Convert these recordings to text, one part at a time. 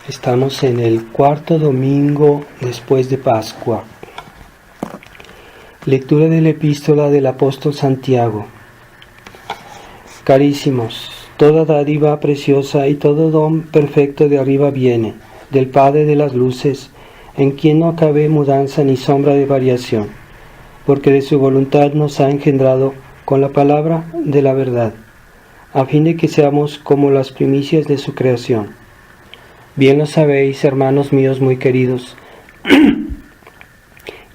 Estamos en el cuarto domingo después de Pascua. Lectura de la epístola del apóstol Santiago. Carísimos, toda dádiva preciosa y todo don perfecto de arriba viene, del Padre de las luces, en quien no cabe mudanza ni sombra de variación, porque de su voluntad nos ha engendrado con la palabra de la verdad, a fin de que seamos como las primicias de su creación. Bien lo sabéis, hermanos míos muy queridos,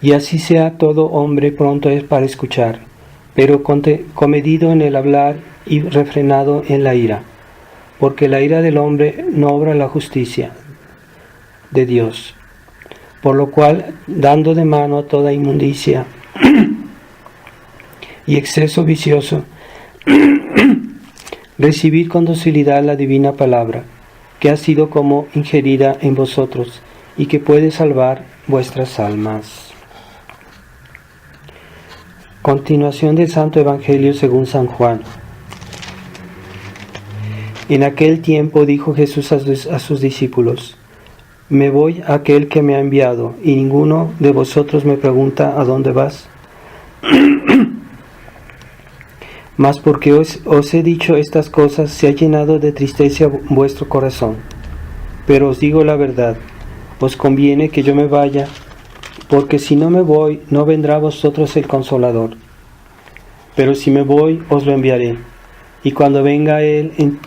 y así sea todo hombre pronto es para escuchar, pero comedido en el hablar y refrenado en la ira, porque la ira del hombre no obra la justicia de Dios. Por lo cual, dando de mano a toda inmundicia y exceso vicioso, recibid con docilidad la divina palabra, que ha sido como ingerida en vosotros y que puede salvar vuestras almas. Continuación del Santo Evangelio según San Juan. En aquel tiempo dijo Jesús a sus discípulos: Me voy a aquel que me ha enviado, y ninguno de vosotros me pregunta ¿a dónde vas? Mas porque os he dicho estas cosas, se ha llenado de tristeza vuestro corazón. Pero os digo la verdad, os conviene que yo me vaya, porque si no me voy, no vendrá a vosotros el Consolador. Pero si me voy, os lo enviaré. Y cuando venga Él,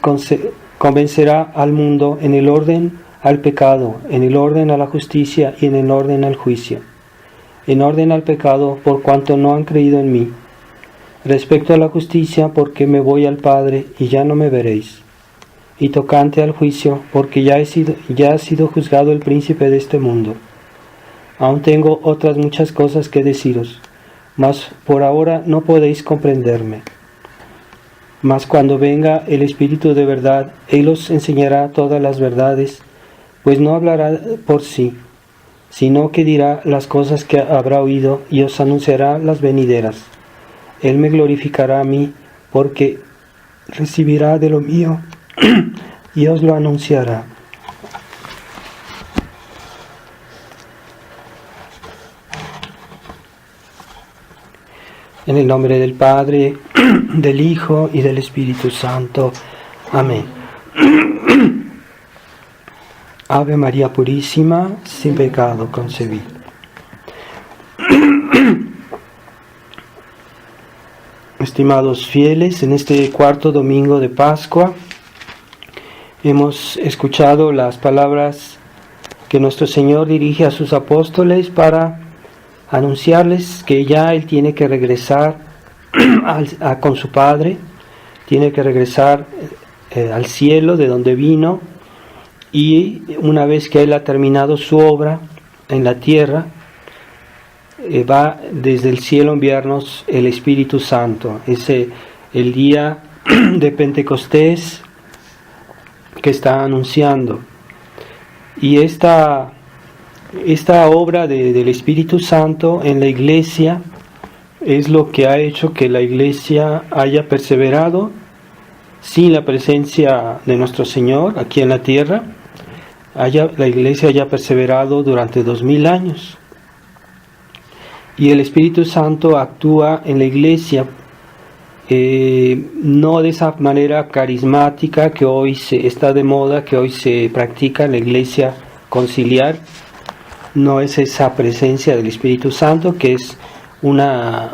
convencerá al mundo en el orden al pecado, en el orden a la justicia y en el orden al juicio. En orden al pecado, por cuanto no han creído en mí. Respecto a la justicia, porque me voy al Padre y ya no me veréis. Y tocante al juicio, porque ya ha sido juzgado el príncipe de este mundo. Aún tengo otras muchas cosas que deciros, mas por ahora no podéis comprenderme. Mas cuando venga el Espíritu de verdad, Él os enseñará todas las verdades, pues no hablará por sí, sino que dirá las cosas que habrá oído y os anunciará las venideras. Él me glorificará a mí, porque recibirá de lo mío y os lo anunciará. En el nombre del Padre, del Hijo y del Espíritu Santo. Amén. Ave María Purísima, sin pecado concebida. Estimados fieles, en este cuarto domingo de Pascua hemos escuchado las palabras que nuestro Señor dirige a sus apóstoles para anunciarles que ya Él tiene que regresar con su Padre, tiene que regresar al cielo de donde vino, y una vez que Él ha terminado su obra en la tierra, va desde el cielo a enviarnos el Espíritu Santo. Es el día de Pentecostés que está anunciando. Y esta obra del Espíritu Santo en la Iglesia es lo que ha hecho que la Iglesia haya perseverado sin la presencia de nuestro Señor aquí en la tierra. La Iglesia haya perseverado durante 2000 años. Y el Espíritu Santo actúa en la Iglesia no de esa manera carismática que hoy está de moda, que hoy se practica en la Iglesia conciliar. No es esa presencia del Espíritu Santo, que es una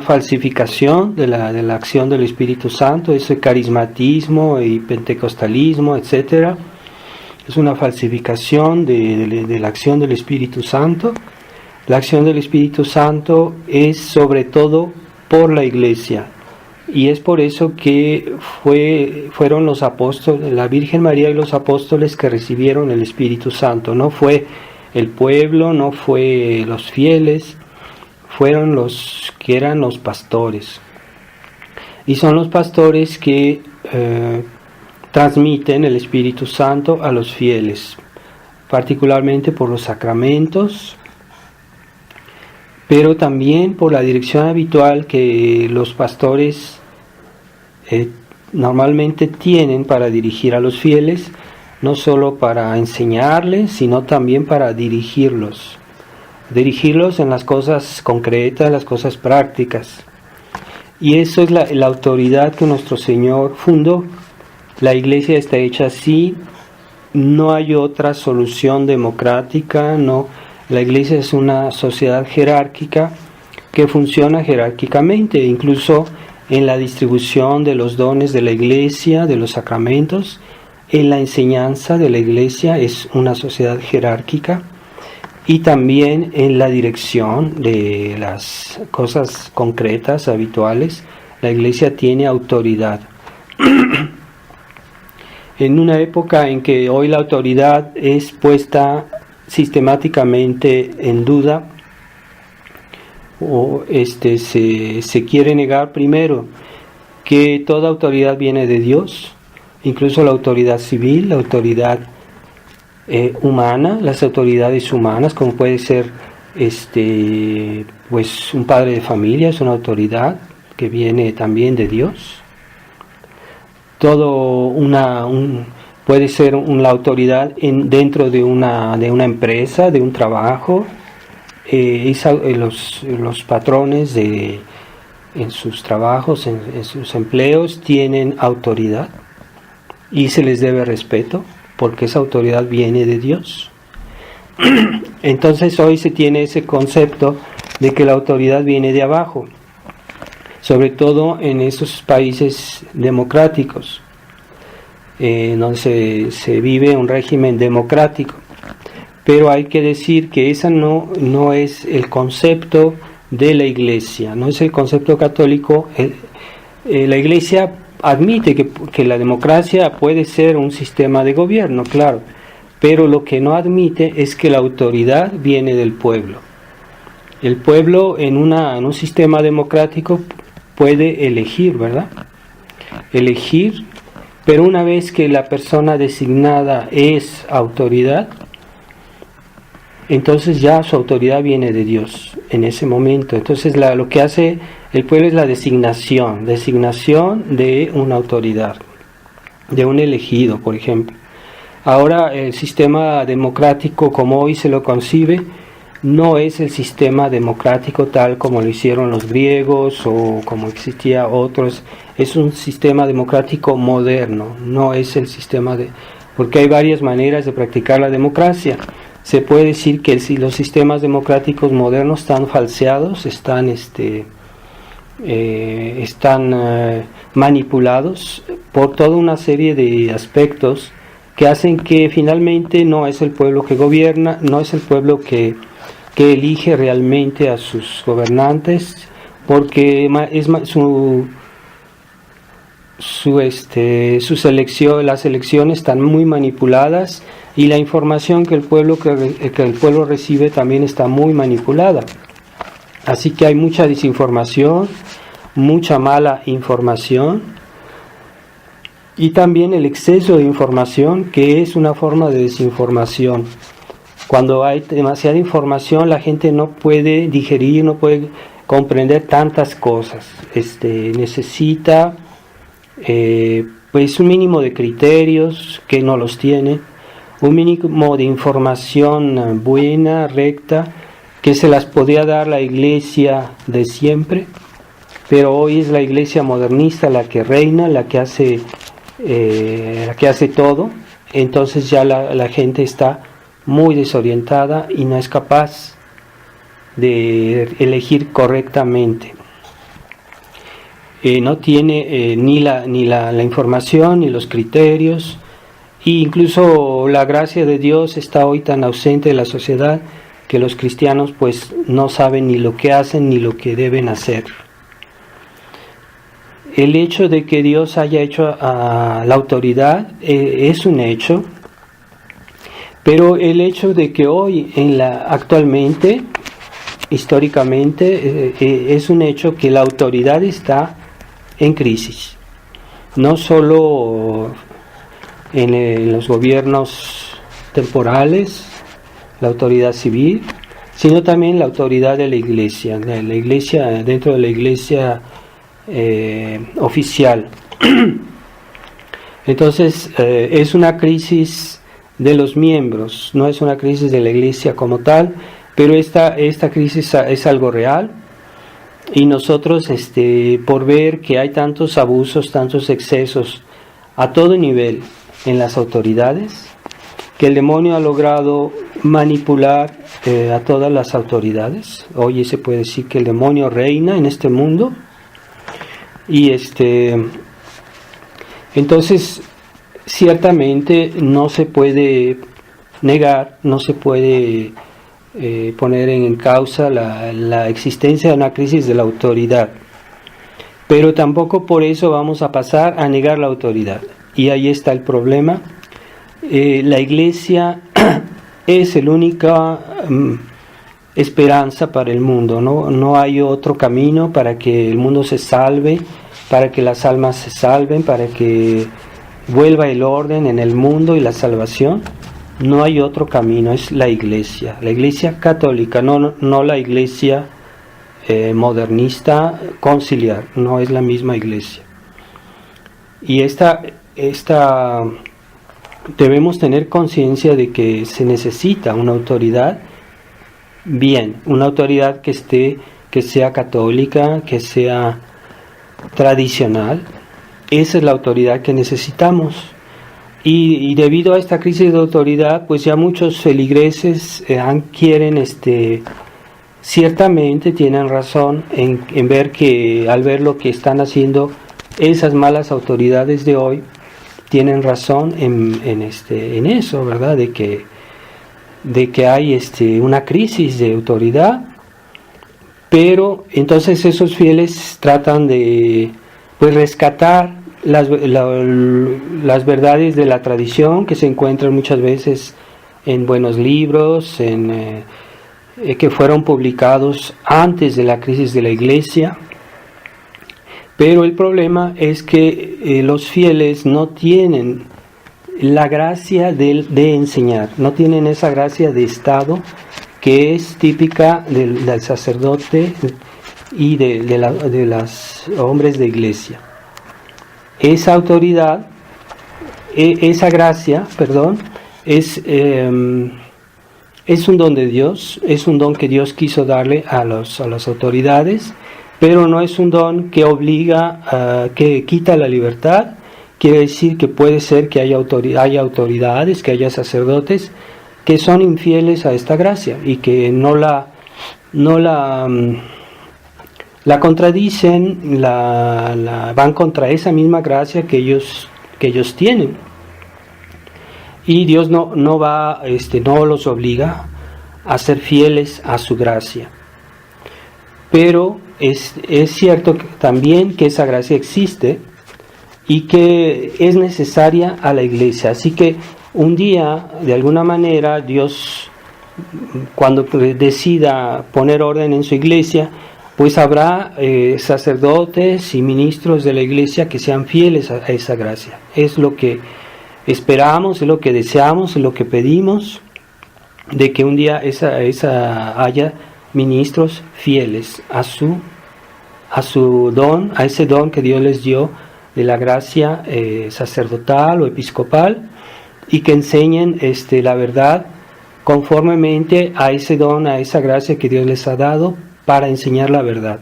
falsificación de la acción del Espíritu Santo, ese carismatismo y pentecostalismo, etc. Es una falsificación de la acción del Espíritu Santo. La acción del Espíritu Santo es sobre todo por la Iglesia, y es por eso que fueron los apóstoles, la Virgen María y los apóstoles que recibieron el Espíritu Santo. No fue el pueblo, no fue los fieles, fueron los que eran los pastores. Y son los pastores que transmiten el Espíritu Santo a los fieles, particularmente por los sacramentos, pero también por la dirección habitual que los pastores normalmente tienen para dirigir a los fieles, no solo para enseñarles, sino también para dirigirlos en las cosas concretas, las cosas prácticas. Y eso es la autoridad que nuestro Señor fundó. La iglesia está hecha así, no hay otra solución democrática, no. La iglesia es una sociedad jerárquica que funciona jerárquicamente, incluso en la distribución de los dones de la iglesia, de los sacramentos, en la enseñanza de la iglesia es una sociedad jerárquica, y también en la dirección de las cosas concretas, habituales, la iglesia tiene autoridad. En una época en que hoy la autoridad es puesta sistemáticamente en duda, o se quiere negar primero que toda autoridad viene de Dios, incluso la autoridad civil, la autoridad humana, las autoridades humanas, como puede ser pues un padre de familia, es una autoridad que viene también de Dios. Todo puede ser la autoridad dentro de una empresa, de un trabajo. Los patrones en sus trabajos, en sus empleos, tienen autoridad y se les debe respeto, porque esa autoridad viene de Dios. Entonces hoy se tiene ese concepto de que la autoridad viene de abajo, sobre todo en esos países democráticos, donde se vive un régimen democrático. Pero hay que decir que esa no es el concepto de la Iglesia, no es el concepto católico. La Iglesia admite que la democracia puede ser un sistema de gobierno, claro, pero lo que no admite es que la autoridad viene del pueblo. El pueblo en un sistema democrático puede elegir, ¿verdad? Elegir, pero una vez que la persona designada es autoridad, entonces ya su autoridad viene de Dios en ese momento. Entonces lo que hace el pueblo es la designación de una autoridad, de un elegido, por ejemplo. Ahora el sistema democrático como hoy se lo concibe no es el sistema democrático tal como lo hicieron los griegos o como existía otros. Es un sistema democrático moderno, no es el sistema porque hay varias maneras de practicar la democracia. Se puede decir que si los sistemas democráticos modernos están falseados, están manipulados por toda una serie de aspectos que hacen que finalmente no es el pueblo que gobierna, no es el pueblo que elige realmente a sus gobernantes, porque las elecciones están muy manipuladas, y la información que el pueblo recibe también está muy manipulada. Así que hay mucha desinformación, mucha mala información, y también el exceso de información, que es una forma de desinformación. Cuando hay demasiada información, la gente no puede digerir, no puede comprender tantas cosas. Necesita pues un mínimo de criterios, que no los tiene, un mínimo de información buena, recta, que se las podía dar la iglesia de siempre, pero hoy es la iglesia modernista la que reina, la que hace todo. Entonces ya la gente está muy desorientada y no es capaz de elegir correctamente. No tiene ni la información ni los criterios, e incluso la gracia de Dios está hoy tan ausente de la sociedad que los cristianos pues no saben ni lo que hacen ni lo que deben hacer. El hecho de que Dios haya hecho a la autoridad es un hecho, pero el hecho de que hoy actualmente, históricamente, es un hecho que la autoridad está en crisis, no solo en los gobiernos temporales, la autoridad civil, sino también la autoridad de la iglesia dentro de la iglesia oficial. Entonces, es una crisis de los miembros, no es una crisis de la iglesia como tal, pero esta crisis es algo real, y nosotros, por ver que hay tantos abusos, tantos excesos a todo nivel en las autoridades, que el demonio ha logrado manipular a todas las autoridades. Hoy se puede decir que el demonio reina en este mundo, y entonces ciertamente no se puede negar, no se puede poner en causa la existencia de una crisis de la autoridad, pero tampoco por eso vamos a pasar a negar la autoridad, y ahí está el problema. La iglesia es la única esperanza para el mundo, no hay otro camino para que el mundo se salve, para que las almas se salven, para que vuelva el orden en el mundo y la salvación. No hay otro camino, es la iglesia católica, no la iglesia modernista conciliar, no es la misma iglesia. Y debemos tener conciencia de que se necesita una autoridad, una autoridad que sea católica, que sea tradicional. Esa es la autoridad que necesitamos. Y debido a esta crisis de autoridad, pues ya muchos feligreses quieren, ciertamente tienen razón en ver que, al ver lo que están haciendo esas malas autoridades de hoy, tienen razón en eso, ¿verdad? De que hay una crisis de autoridad, pero entonces esos fieles tratan de rescatar las verdades de la tradición, que se encuentran muchas veces en buenos libros, que fueron publicados antes de la crisis de la iglesia. Pero el problema es que los fieles no tienen la gracia de enseñar, no tienen esa gracia de estado que es típica del sacerdote y de los hombres de iglesia. Esa autoridad, esa gracia, es un don de Dios, es un don que Dios quiso darle a las autoridades, pero no es un don que obliga, que quita la libertad. Quiere decir que puede ser que haya autoridades, que haya sacerdotes que son infieles a esta gracia y que no la contradicen, van contra esa misma gracia que ellos tienen. Y Dios no los obliga a ser fieles a su gracia. Pero es cierto también que esa gracia existe y que es necesaria a la iglesia. Así que un día, de alguna manera, Dios, cuando decida poner orden en su iglesia, pues habrá sacerdotes y ministros de la iglesia que sean fieles a esa gracia. Es lo que esperamos, es lo que deseamos, es lo que pedimos, de que un día haya ministros fieles a su don, a ese don que Dios les dio de la gracia sacerdotal o episcopal, y que enseñen la verdad conformemente a ese don, a esa gracia que Dios les ha dado para enseñar la verdad.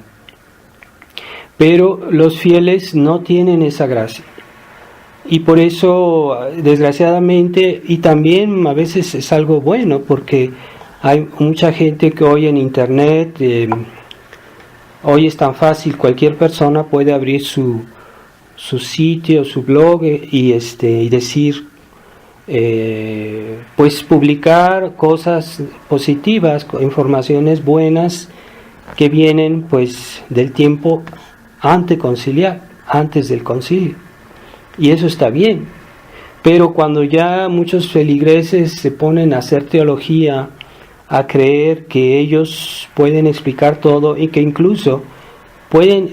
Pero los fieles no tienen esa gracia, y por eso, desgraciadamente, y también a veces es algo bueno, porque hay mucha gente que hoy en internet, hoy es tan fácil, cualquier persona puede abrir su sitio, su blog, y decir, pues publicar cosas positivas, informaciones buenas que vienen pues del tiempo anteconciliar, antes del concilio, y eso está bien. Pero cuando ya muchos feligreses se ponen a hacer teología, a creer que ellos pueden explicar todo y que incluso pueden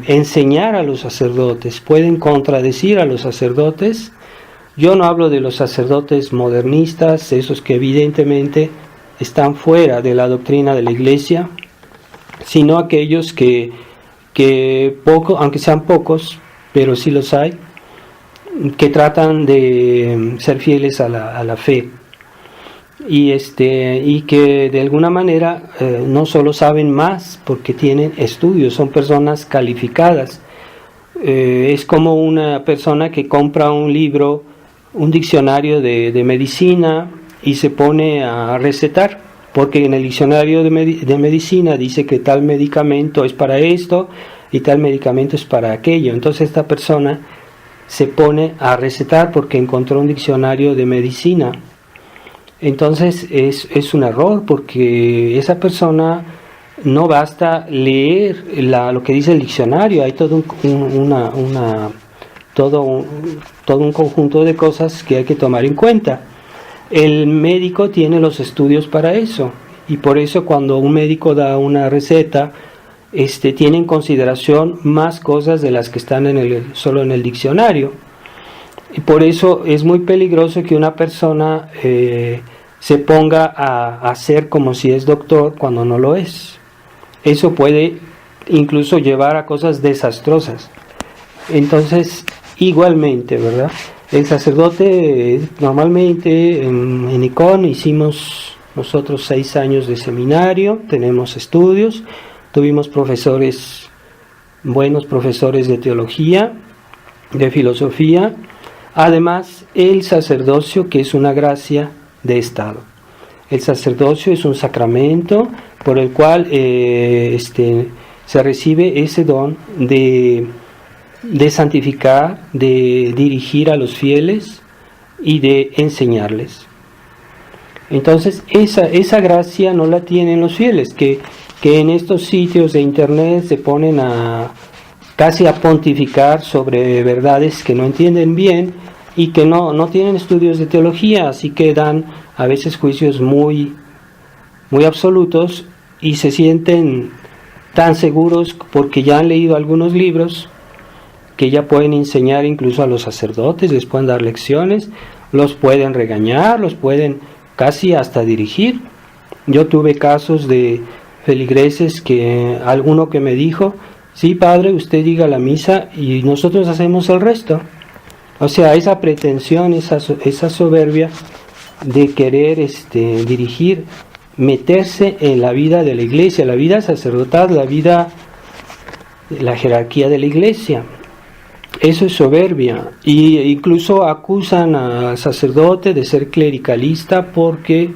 enseñar a los sacerdotes, pueden contradecir a los sacerdotes. Yo no hablo de los sacerdotes modernistas, esos que evidentemente están fuera de la doctrina de la iglesia, sino aquellos que aunque sean pocos, pero sí los hay, que tratan de ser fieles a la fe y que de alguna manera no solo saben más porque tienen estudios, son personas calificadas. Es como una persona que compra un libro, un diccionario de medicina y se pone a recetar, porque en el diccionario de medicina dice que tal medicamento es para esto y tal medicamento es para aquello. Entonces esta persona se pone a recetar porque encontró un diccionario de medicina. Entonces es un error, porque esa persona no basta leer lo que dice el diccionario, hay todo un conjunto de cosas que hay que tomar en cuenta. El médico tiene los estudios para eso, y por eso cuando un médico da una receta, tiene en consideración más cosas de las que están solo en el diccionario. Y por eso es muy peligroso que una persona se ponga a hacer como si es doctor cuando no lo es. Eso puede incluso llevar a cosas desastrosas. Entonces, igualmente, ¿verdad? El sacerdote, normalmente en ICON hicimos nosotros 6 años de seminario, tenemos estudios, tuvimos buenos profesores de teología, de filosofía, además el sacerdocio, que es una gracia de Estado. El sacerdocio es un sacramento por el cual se recibe ese don de santificar, de dirigir a los fieles y de enseñarles. Entonces esa gracia no la tienen los fieles, que en estos sitios de internet se ponen casi a pontificar sobre verdades que no entienden bien y que no tienen estudios de teología, así que dan a veces juicios muy, muy absolutos y se sienten tan seguros porque ya han leído algunos libros que ya pueden enseñar incluso a los sacerdotes, les pueden dar lecciones, los pueden regañar, los pueden casi hasta dirigir. Yo tuve casos de feligreses alguno que me dijo: sí, padre, usted diga la misa y nosotros hacemos el resto. O sea, esa pretensión, esa soberbia de querer dirigir, meterse en la vida de la iglesia, la vida sacerdotal, la jerarquía de la iglesia. Eso es soberbia. Y incluso acusan al sacerdote de ser clericalista porque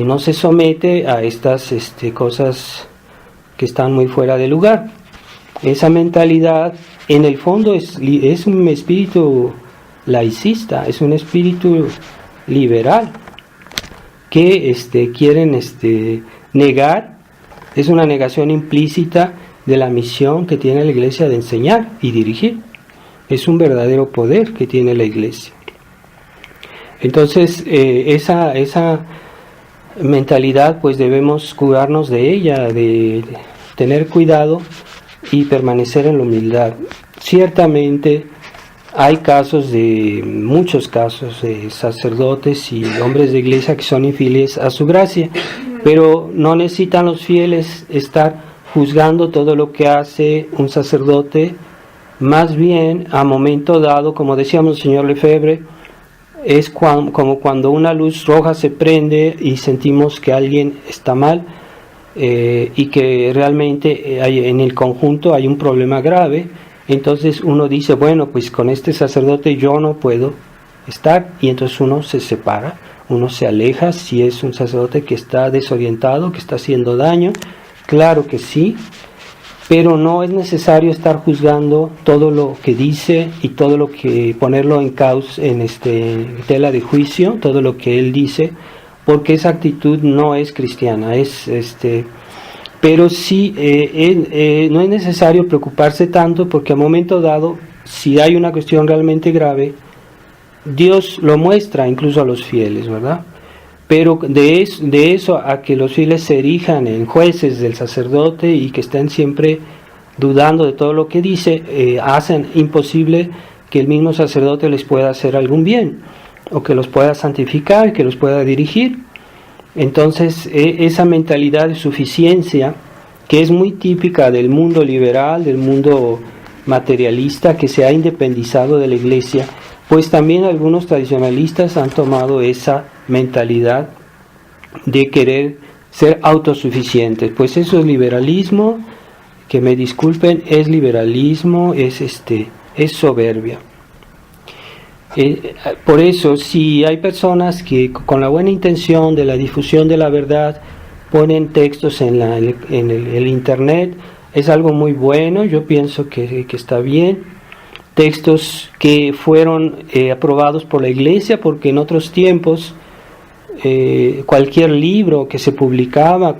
no se somete a estas cosas que están muy fuera de lugar. Esa mentalidad en el fondo es un espíritu laicista, es un espíritu liberal que quieren negar, es una negación implícita de la misión que tiene la iglesia de enseñar y dirigir. Es un verdadero poder que tiene la iglesia. Entonces esa mentalidad pues debemos curarnos de ella, de tener cuidado y permanecer en la humildad. Ciertamente hay muchos casos de sacerdotes y hombres de iglesia que son infieles a su gracia, pero no necesitan los fieles estar juzgando todo lo que hace un sacerdote. Más bien, a momento dado, como decíamos el señor Lefebvre, es como cuando una luz roja se prende y sentimos que alguien está mal, y que realmente en el conjunto hay un problema grave. Entonces uno dice, bueno, pues con este sacerdote yo no puedo estar, y entonces uno se separa, uno se aleja si es un sacerdote que está desorientado, que está haciendo daño. Claro que sí, pero no es necesario estar juzgando todo lo que dice y todo lo que ponerlo en tela de juicio, todo lo que él dice, porque esa actitud no es cristiana. Pero sí, no es necesario preocuparse tanto, porque a momento dado, si hay una cuestión realmente grave, Dios lo muestra incluso a los fieles, ¿verdad? Pero de eso a que los fieles se erijan en jueces del sacerdote y que estén siempre dudando de todo lo que dice, hacen imposible que el mismo sacerdote les pueda hacer algún bien, o que los pueda santificar, que los pueda dirigir. Entonces esa mentalidad de suficiencia, que es muy típica del mundo liberal, del mundo materialista que se ha independizado de la Iglesia, pues también algunos tradicionalistas han tomado esa mentalidad de querer ser autosuficientes. Pues eso es liberalismo, que me disculpen, es liberalismo, es soberbia. Por eso, si hay personas que con la buena intención de la difusión de la verdad ponen textos en el internet, es algo muy bueno, yo pienso que está bien. Textos que fueron aprobados por la Iglesia, porque en otros tiempos cualquier libro que se publicaba,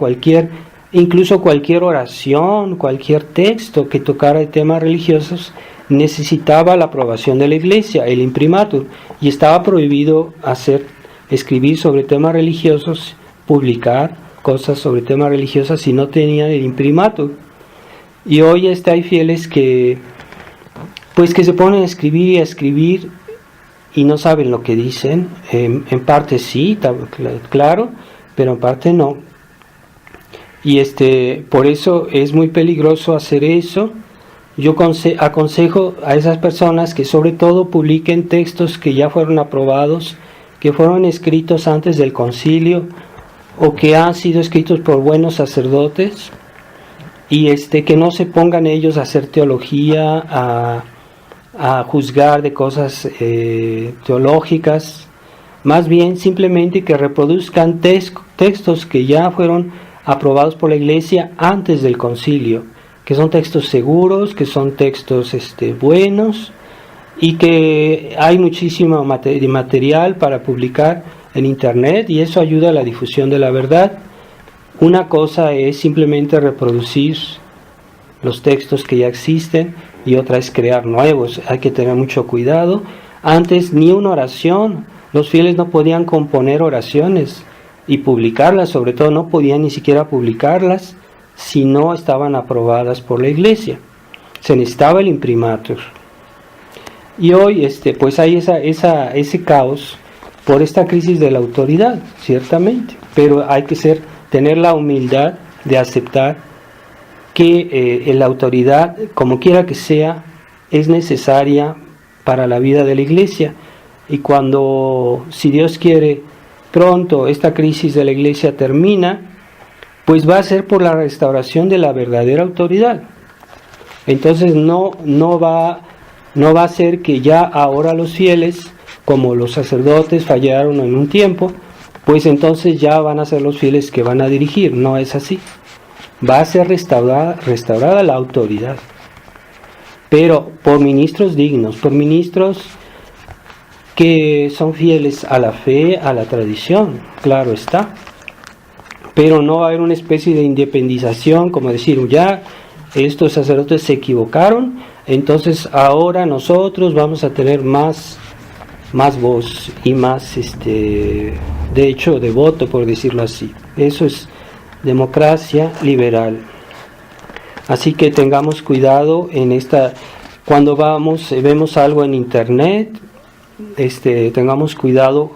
incluso cualquier oración, cualquier texto que tocara temas religiosos, necesitaba la aprobación de la Iglesia, el imprimatur, y estaba prohibido escribir sobre temas religiosos, publicar cosas sobre temas religiosos si no tenían el imprimatur. Y hoy hay fieles que se ponen a escribir y no saben lo que dicen. En parte sí, claro, pero en parte no. Y por eso es muy peligroso hacer eso. Yo aconsejo a esas personas que sobre todo publiquen textos que ya fueron aprobados, que fueron escritos antes del concilio o que han sido escritos por buenos sacerdotes, y que no se pongan ellos a hacer teología, a juzgar de cosas teológicas, más bien simplemente que reproduzcan textos que ya fueron aprobados por la Iglesia antes del concilio, que son textos seguros, que son textos buenos, y que hay muchísimo material para publicar en internet, y eso ayuda a la difusión de la verdad. Una cosa es simplemente reproducir los textos que ya existen, y otra es crear nuevos. Hay que tener mucho cuidado. Antes ni una oración, los fieles no podían componer oraciones y publicarlas, sobre todo no podían ni siquiera publicarlas si no estaban aprobadas por la Iglesia. Se necesitaba el imprimatur. Y hoy pues hay ese caos por esta crisis de la autoridad, ciertamente, pero hay que tener la humildad de aceptar que la autoridad, como quiera que sea, es necesaria para la vida de la Iglesia. Y cuando, si Dios quiere, pronto esta crisis de la Iglesia termina, pues va a ser por la restauración de la verdadera autoridad. Entonces no va a ser que ya ahora los fieles, como los sacerdotes fallaron en un tiempo, pues entonces ya van a ser los fieles que van a dirigir. No es así. Va a ser restaurada la autoridad, pero por ministros dignos, por ministros que son fieles a la fe, a la tradición, claro está. Pero no va a haber una especie de independización, como decir, ya estos sacerdotes se equivocaron, entonces ahora nosotros vamos a tener más voz y más derecho de voto, por decirlo así. Eso es democracia liberal. Así que tengamos cuidado cuando vemos algo en internet, tengamos cuidado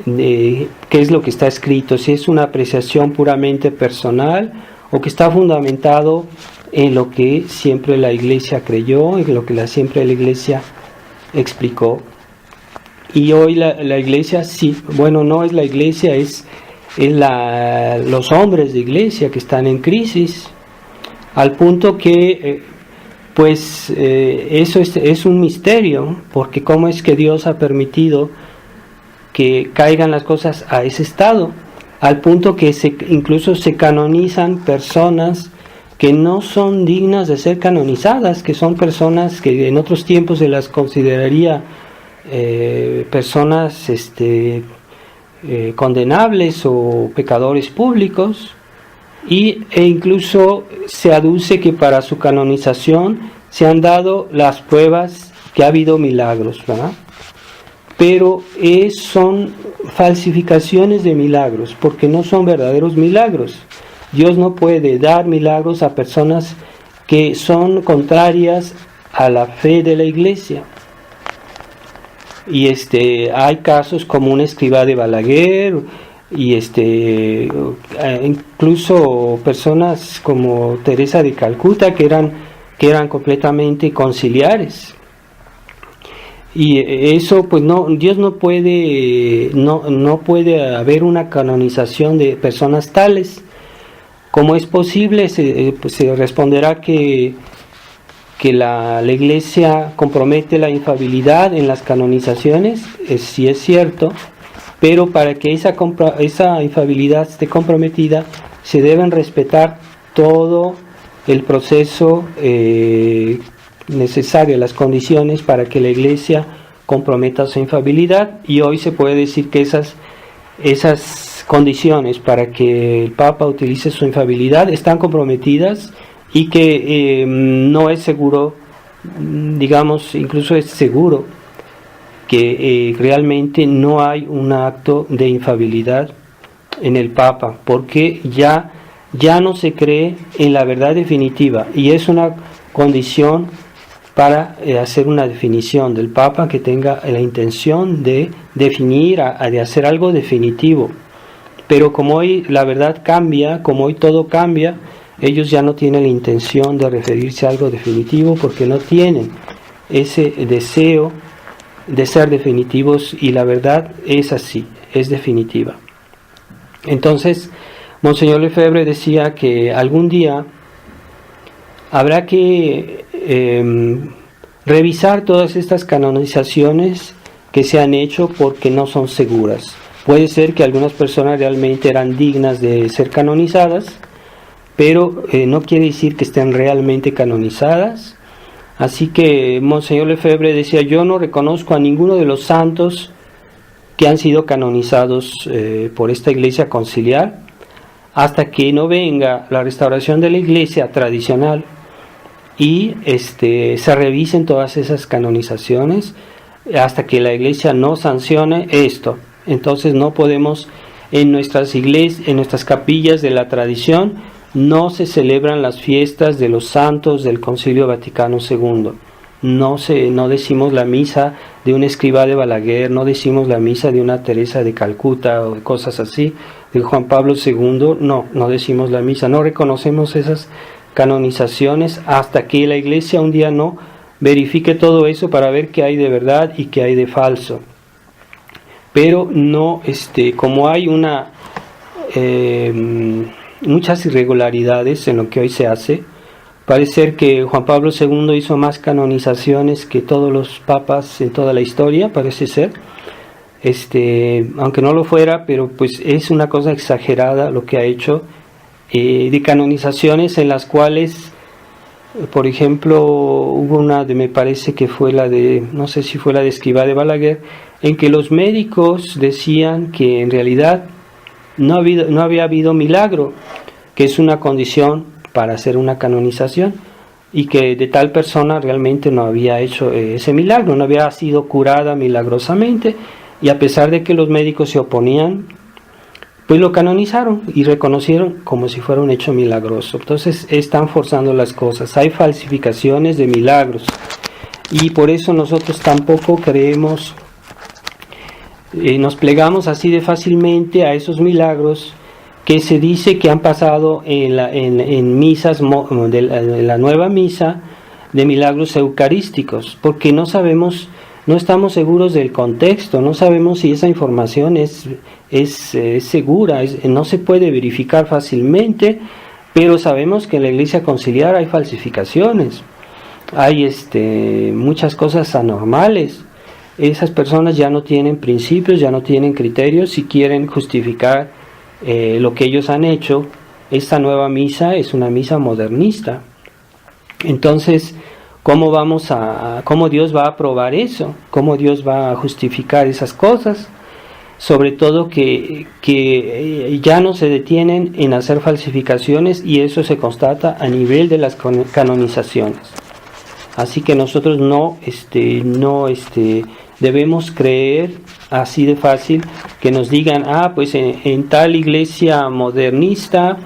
de qué es lo que está escrito, si es una apreciación puramente personal o que está fundamentado en lo que siempre la Iglesia creyó, en lo que siempre la Iglesia explicó. Y hoy la Iglesia, no es la Iglesia, es los hombres de Iglesia que están en crisis, al punto que eso es un misterio, porque cómo es que Dios ha permitido que caigan las cosas a ese estado, al punto que incluso se canonizan personas que no son dignas de ser canonizadas, que son personas que en otros tiempos se las consideraría personas condenables o pecadores públicos, e incluso se aduce que para su canonización se han dado las pruebas que ha habido milagros, ¿verdad? Pero son falsificaciones de milagros, porque no son verdaderos milagros. Dios no puede dar milagros a personas que son contrarias a la fe de la Iglesia. Y hay casos como un escriba de Balaguer, y incluso personas como Teresa de Calcuta, que eran que eran completamente conciliares. Y eso, pues no, Dios no puede haber una canonización de personas tales. ¿Cómo es posible? Pues se responderá que la Iglesia compromete la infalibilidad en las canonizaciones, sí es cierto, pero para que esa infalibilidad esté comprometida, se deben respetar todo el proceso necesario, las condiciones para que la Iglesia comprometa su infalibilidad, y hoy se puede decir que esas condiciones para que el Papa utilice su infalibilidad están comprometidas, y que no es seguro, digamos, incluso es seguro que realmente no hay un acto de infalibilidad en el Papa, porque ya no se cree en la verdad definitiva, y es una condición para hacer una definición del Papa, que tenga la intención de definir, de hacer algo definitivo. Pero como hoy la verdad cambia, como hoy todo cambia, ellos ya no tienen la intención de referirse a algo definitivo, porque no tienen ese deseo de ser definitivos, y la verdad es así, es definitiva. Entonces, Monseñor Lefebvre decía que algún día habrá que revisar todas estas canonizaciones que se han hecho, porque no son seguras. Puede ser que algunas personas realmente eran dignas de ser canonizadas, pero no quiere decir que estén realmente canonizadas. Así que Monseñor Lefebvre decía: yo no reconozco a ninguno de los santos que han sido canonizados por esta Iglesia conciliar, hasta que no venga la restauración de la Iglesia tradicional y se revisen todas esas canonizaciones, hasta que la Iglesia no sancione esto. Entonces no podemos, en nuestras iglesias, en nuestras capillas de la tradición, no se celebran las fiestas de los santos del Concilio Vaticano II. No decimos la misa de un escribá de Balaguer, no decimos la misa de una Teresa de Calcuta o de cosas así, de Juan Pablo II. No decimos la misa, no reconocemos esas canonizaciones hasta que la Iglesia un día no verifique todo eso para ver qué hay de verdad y qué hay de falso. Pero no, como hay muchas irregularidades en lo que hoy se hace, parece ser que Juan Pablo II hizo más canonizaciones que todos los papas en toda la historia, parece ser, aunque no lo fuera, pero pues es una cosa exagerada lo que ha hecho, de canonizaciones en las cuales, por ejemplo, hubo una me parece que fue la de, no sé si fue la de Escrivá de Balaguer, en que los médicos decían que en realidad no había habido milagro, que es una condición para hacer una canonización, y que de tal persona realmente no había hecho ese milagro, no había sido curada milagrosamente, y a pesar de que los médicos se oponían, pues lo canonizaron y reconocieron como si fuera un hecho milagroso. Entonces están forzando las cosas, hay falsificaciones de milagros, y por eso nosotros tampoco creemos, nos plegamos así de fácilmente a esos milagros que se dice que han pasado en misas, de la nueva misa, de milagros eucarísticos, porque no estamos seguros del contexto, no sabemos si esa información es segura, no se puede verificar fácilmente, pero sabemos que en la Iglesia conciliar hay falsificaciones, hay muchas cosas anormales. Esas personas ya no tienen principios, ya no tienen criterios, si quieren justificar lo que ellos han hecho. Esta nueva misa es una misa modernista. Entonces, ¿cómo Dios va a aprobar eso? ¿Cómo Dios va a justificar esas cosas? Sobre todo que ya no se detienen en hacer falsificaciones, y eso se constata a nivel de las canonizaciones. Así que nosotros no debemos creer así de fácil que nos digan: pues en tal iglesia modernista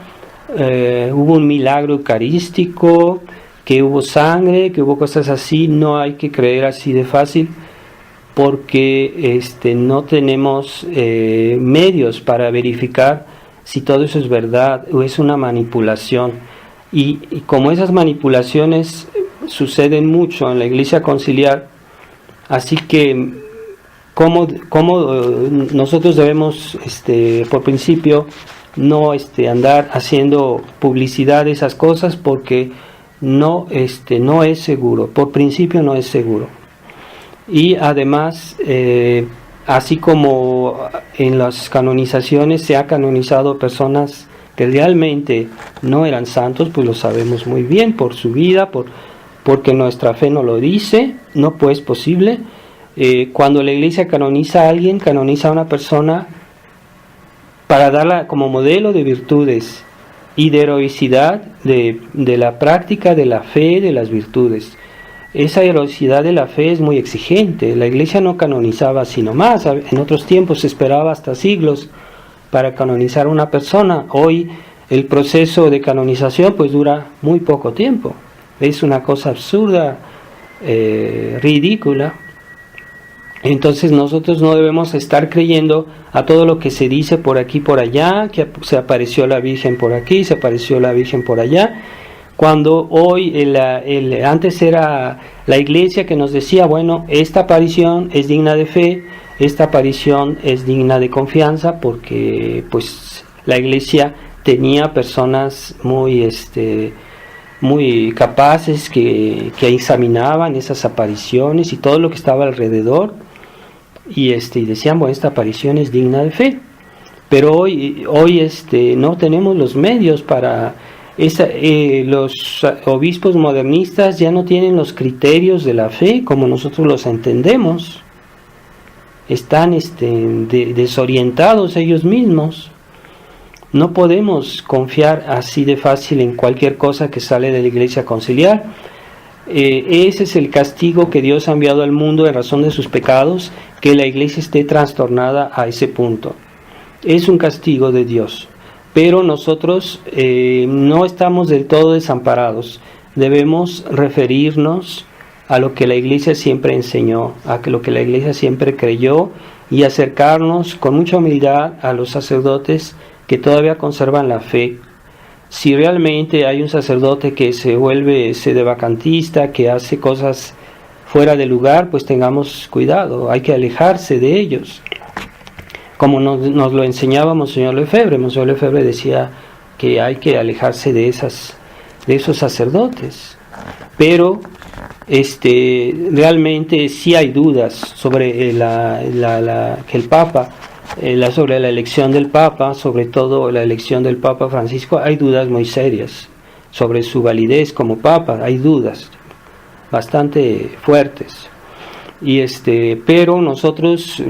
hubo un milagro eucarístico, que hubo sangre, que hubo cosas así. No hay que creer así de fácil, porque no tenemos medios para verificar si todo eso es verdad o es una manipulación. Y como esas manipulaciones suceden mucho en la iglesia conciliar, así que cómo nosotros debemos, por principio, no andar haciendo publicidad de esas cosas, porque no es seguro, por principio no es seguro. Y además, así como en las canonizaciones se ha canonizado personas que realmente no eran santos, pues lo sabemos muy bien por su vida, porque nuestra fe no lo dice, no pues posible. Cuando la iglesia canoniza a alguien, canoniza a una persona para darla como modelo de virtudes y de heroicidad de la práctica de la fe, de las virtudes. Esa heroicidad de la fe es muy exigente. La iglesia no canonizaba así nomás. En otros tiempos se esperaba hasta siglos para canonizar a una persona. Hoy el proceso de canonización pues dura muy poco tiempo. Es una cosa absurda, ridícula. Entonces nosotros no debemos estar creyendo a todo lo que se dice por aquí por allá, que se apareció la Virgen por aquí, se apareció la Virgen por allá, cuando hoy antes era la iglesia que nos decía, bueno, esta aparición es digna de fe, esta aparición es digna de confianza, porque pues la iglesia tenía personas muy capaces que examinaban esas apariciones y todo lo que estaba alrededor, y decían, bueno, esta aparición es digna de fe. Pero hoy no tenemos los medios para los obispos modernistas ya no tienen los criterios de la fe como nosotros los entendemos. Están desorientados ellos mismos. No podemos confiar así de fácil en cualquier cosa que sale de la iglesia conciliar. Ese es el castigo que Dios ha enviado al mundo en razón de sus pecados, que la iglesia esté trastornada a ese punto. Es un castigo de Dios, pero nosotros no estamos del todo desamparados. Debemos referirnos a lo que la iglesia siempre enseñó, a lo que la iglesia siempre creyó, y acercarnos con mucha humildad a los sacerdotes que todavía conservan la fe. Si realmente hay un sacerdote que se vuelve sedevacantista, que hace cosas fuera de lugar, pues tengamos cuidado, hay que alejarse de ellos. Como nos lo enseñaba Monseñor Lefebvre. Monseñor Lefebvre decía que hay que alejarse de esos sacerdotes. Pero realmente sí hay dudas sobre que el Papa, sobre la elección del Papa, sobre todo la elección del Papa Francisco. Hay dudas muy serias sobre su validez como Papa, hay dudas bastante fuertes. Pero nosotros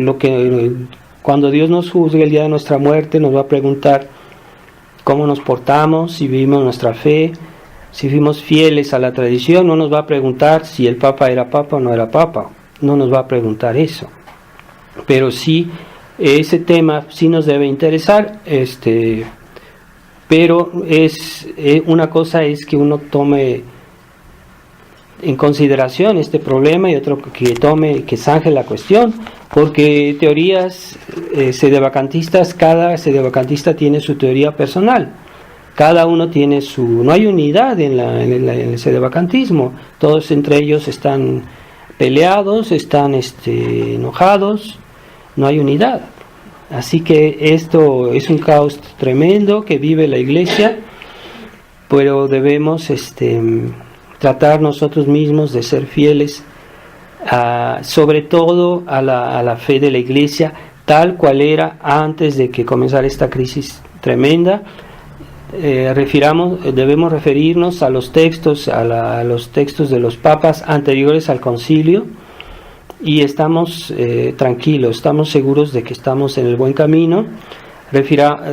cuando Dios nos juzgue el día de nuestra muerte, nos va a preguntar cómo nos portamos, si vivimos nuestra fe, si fuimos fieles a la tradición. No nos va a preguntar si el Papa era Papa o no era Papa, no nos va a preguntar eso. Pero sí, ese tema sí nos debe interesar, pero una cosa es que uno tome en consideración este problema, y otro que zanje la cuestión, porque teorías sedevacantistas, cada sedevacantista tiene su teoría personal, cada uno tiene no hay unidad en el sedevacantismo, todos entre ellos están peleados, están enojados, no hay unidad. Así que esto es un caos tremendo que vive la iglesia, pero debemos tratar nosotros mismos de ser fieles sobre todo a la fe de la iglesia tal cual era antes de que comenzara esta crisis tremenda. Debemos referirnos a los textos, a los textos de los papas anteriores al concilio, y estamos tranquilos, estamos seguros de que estamos en el buen camino.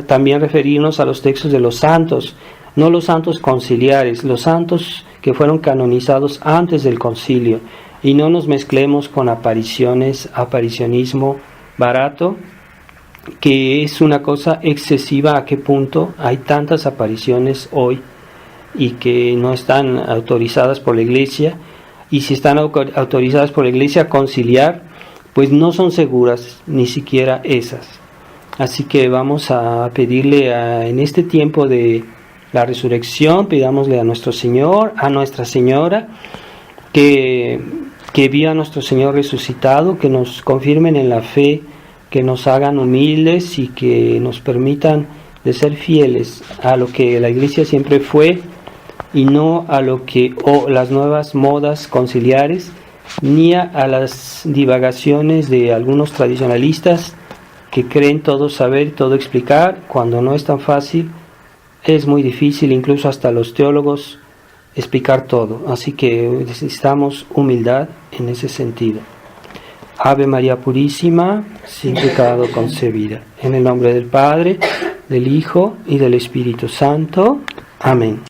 También referirnos a los textos de los santos, no los santos conciliares, los santos que fueron canonizados antes del concilio, y no nos mezclemos con aparicionismo barato, que es una cosa excesiva. ¿A qué punto hay tantas apariciones hoy y que no están autorizadas por la iglesia? Y si están autorizadas por la iglesia conciliar, pues no son seguras ni siquiera esas. Así que vamos a pedirle en este tiempo de la resurrección, pidámosle a nuestro Señor, a Nuestra Señora, que vio a nuestro Señor resucitado, que nos confirmen en la fe, que nos hagan humildes y que nos permitan de ser fieles a lo que la Iglesia siempre fue y no a lo que las nuevas modas conciliares, ni a las divagaciones de algunos tradicionalistas que creen todo saber, todo explicar, cuando no es tan fácil. Es muy difícil, incluso hasta los teólogos, explicar todo. Así que necesitamos humildad en ese sentido. Ave María Purísima, sin pecado concebida. En el nombre del Padre, del Hijo y del Espíritu Santo. Amén.